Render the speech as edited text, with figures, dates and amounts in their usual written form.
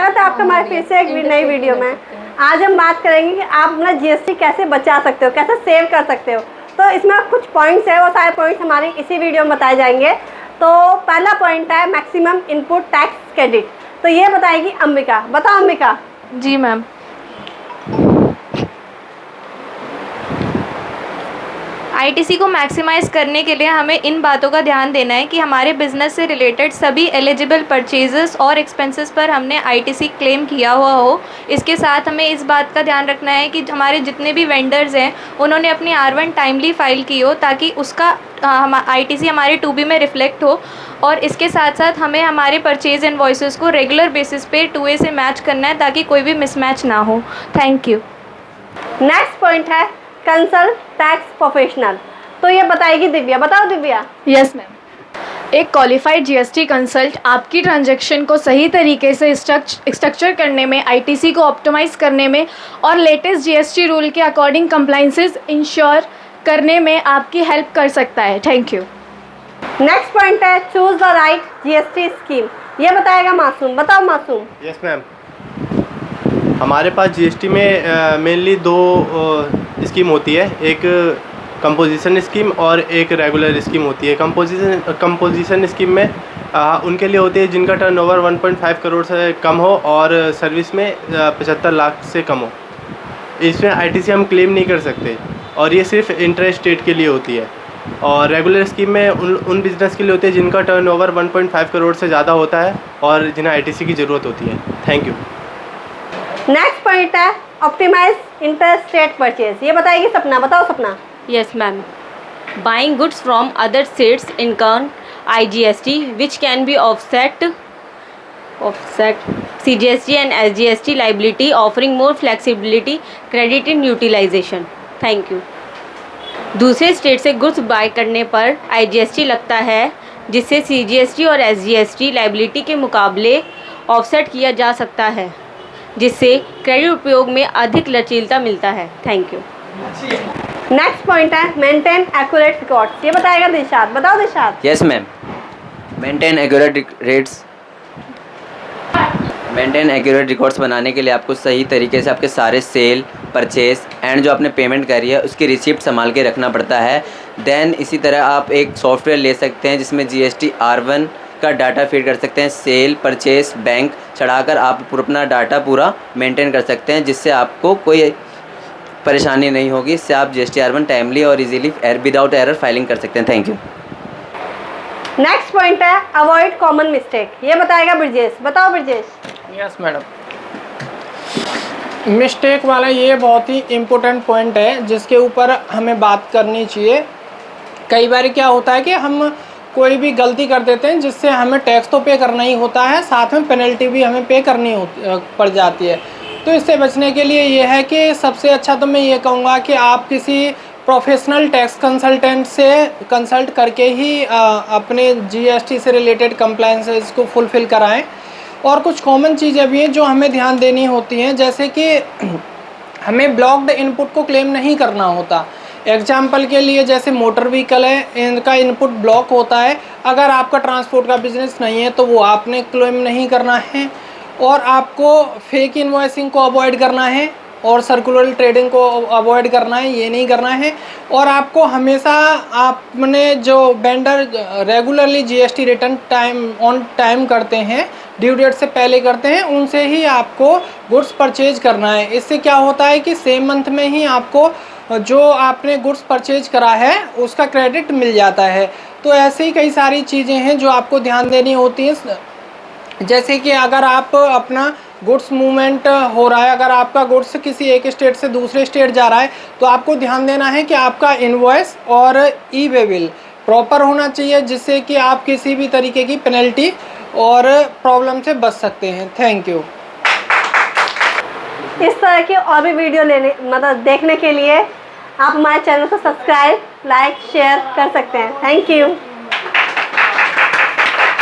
स्वागत है आपका हमारे फिर से एक नई वीडियो में। आज हम बात करेंगे कि आप अपना जीएसटी कैसे बचा सकते हो, कैसे सेव कर सकते हो। तो इसमें कुछ पॉइंट्स है, वो सारे पॉइंट्स हमारे इसी वीडियो में बताए जाएंगे। तो पहला पॉइंट है मैक्सिमम इनपुट टैक्स क्रेडिट। तो ये बताएगी अंबिका। बताओ अंबिका। जी मैम, आईटीसी को मैक्सिमाइज करने के लिए हमें इन बातों का ध्यान देना है कि हमारे बिजनेस से रिलेटेड सभी एलिजिबल परचेजेस और एक्सपेंसेस पर हमने आईटीसी क्लेम किया हुआ हो। इसके साथ हमें इस बात का ध्यान रखना है कि हमारे जितने भी वेंडर्स हैं उन्होंने अपनी R1 टाइमली फाइल की हो, ताकि उसका आईटीसी हमारे 2B में रिफ्लेक्ट हो। और इसके साथ साथ हमें हमारे परचेज इनवॉइसेस को रेगुलर बेसिस पे 2A से मैच करना है, ताकि कोई भी मिसमैच ना हो। Thank you. नेक्स्ट पॉइंट है कंसल्ट टैक्स प्रोफेशनल। तो ये बताएगी दिव्या। बताओ दिव्या। यस मैम, एक क्वालिफाइड जीएसटी कंसल्ट आपकी ट्रांजैक्शन को सही तरीके से स्ट्रक्चर करने में, आईटीसी को ऑप्टिमाइज़ करने में और लेटेस्ट जीएसटी रूल के अकॉर्डिंग कंप्लाइंसेस इंश्योर करने में आपकी हेल्प कर सकता है। Thank you. नेक्स्ट पॉइंट है choose the right GST scheme. ये बताएगा मासूम। बताओ मासूम। यस मैम, हमारे पास जीएसटी में मेनली दो स्कीम होती है, एक कंपोजिशन स्कीम और एक रेगुलर स्कीम होती है। कंपोजिशन स्कीम में उनके लिए होती है जिनका टर्नओवर 1.5 करोड़ से कम हो और सर्विस में 75 लाख से कम हो। इसमें आईटीसी हम क्लेम नहीं कर सकते और ये सिर्फ इंटर स्टेट के लिए होती है। और रेगुलर स्कीम में उन बिजनेस के लिए होती है जिनका टर्नओवर 1.5 करोड़ से ज़्यादा होता है और जिन्हें आईटीसी की ज़रूरत होती है। Thank you. नेक्स्ट पॉइंट है ऑप्टिमाइज इंटर स्टेट परचेज। ये बताएगी सपना। बताओ सपना। Yes, ma'am. Buying goods from other states incur IGST, which can be offset CGST and SGST liability, offering more flexibility, credit in utilization. Thank you. दूसरे state से goods by करने पर IGST लगता है, जिससे CGST और SGST लाइबिलिटी के मुकाबले ऑफसेट किया जा सकता है, जिससे क्रेडिट उपयोग में अधिक लचीलता मिलता है। Thank you. नेक्स्ट पॉइंट है मेंटेन एक्यूरेट रिकॉर्ड्स। ये बताएगा दिशात। बताओ Dishat. Yes ma'am, maintain accurate records बनाने के लिए आपको सही तरीके से आपके सारे सेल, परचेज एंड जो आपने पेमेंट करी है उसकी रिसिप्ट संभाल के रखना पड़ता है। देन इसी तरह आप एक सॉफ्टवेयर ले सकते हैं जिसमें जीएसटी R1 का डाटा फीड कर सकते हैं। सेल, परचेज, बैंक चढ़ाकर आप अपना डाटा पूरा मेंटेन कर सकते हैं, जिससे आपको कोई परेशानी नहीं होगी। इससे आप जीएसटी R1 टाइमली और इजीली विदाउट एरर फाइलिंग कर सकते हैं। Thank you. नेक्स्ट पॉइंट है अवॉइड कॉमन मिस्टेक। ये बताएगा ब्रजेश। बताओ ब्रजेश। यस मैडम, मिस्टेक वाला ये बहुत ही इम्पोर्टेंट पॉइंट है जिसके ऊपर हमें बात करनी चाहिए। कई बार क्या होता है कि हम कोई भी गलती कर देते हैं जिससे हमें टैक्स तो पे करना ही होता है, साथ में पेनल्टी भी हमें पे करनी पड़ जाती है। तो इससे बचने के लिए ये है कि सबसे अच्छा तो मैं ये कहूँगा कि आप किसी प्रोफेशनल टैक्स कंसल्टेंट से कंसल्ट करके ही अपने जीएसटी से रिलेटेड कंप्लायंसेस को फुलफ़िल कराएं। और कुछ कॉमन चीज़ें भी हैं जो हमें ध्यान देनी होती हैं, जैसे कि हमें ब्लॉक्ड इनपुट को क्लेम नहीं करना होता। एग्जाम्पल के लिए जैसे मोटर व्हीकल है, इनका इनपुट ब्लॉक होता है। अगर आपका ट्रांसपोर्ट का बिजनेस नहीं है तो वो आपने क्लेम नहीं करना है। और आपको फेक इनवॉइसिंग को अवॉइड करना है और सर्कुलर ट्रेडिंग को अवॉइड करना है, ये नहीं करना है। और आपको हमेशा आपने जो vendor regularly GST return on time करते हैं, ड्यू डेट से पहले करते हैं, उनसे ही आपको गुड्स परचेज करना है। इससे क्या होता है कि सेम मंथ में ही आपको जो आपने गुड्स परचेज करा है उसका क्रेडिट मिल जाता है। तो ऐसे ही कई सारी चीज़ें हैं जो आपको ध्यान देनी होती हैं, जैसे कि अगर आप अपना गुड्स मूवमेंट हो रहा है, अगर आपका गुड्स किसी एक स्टेट से दूसरे स्टेट जा रहा है तो आपको ध्यान देना है कि आपका इनवॉइस और ई-वे बिल प्रॉपर होना चाहिए, जिससे कि आप किसी भी तरीके की पेनल्टी और प्रॉब्लम से बच सकते हैं। Thank you. इस तरह की और भी वीडियो देखने के लिए आप हमारे चैनल को सब्सक्राइब, लाइक, शेयर कर सकते हैं। Thank you.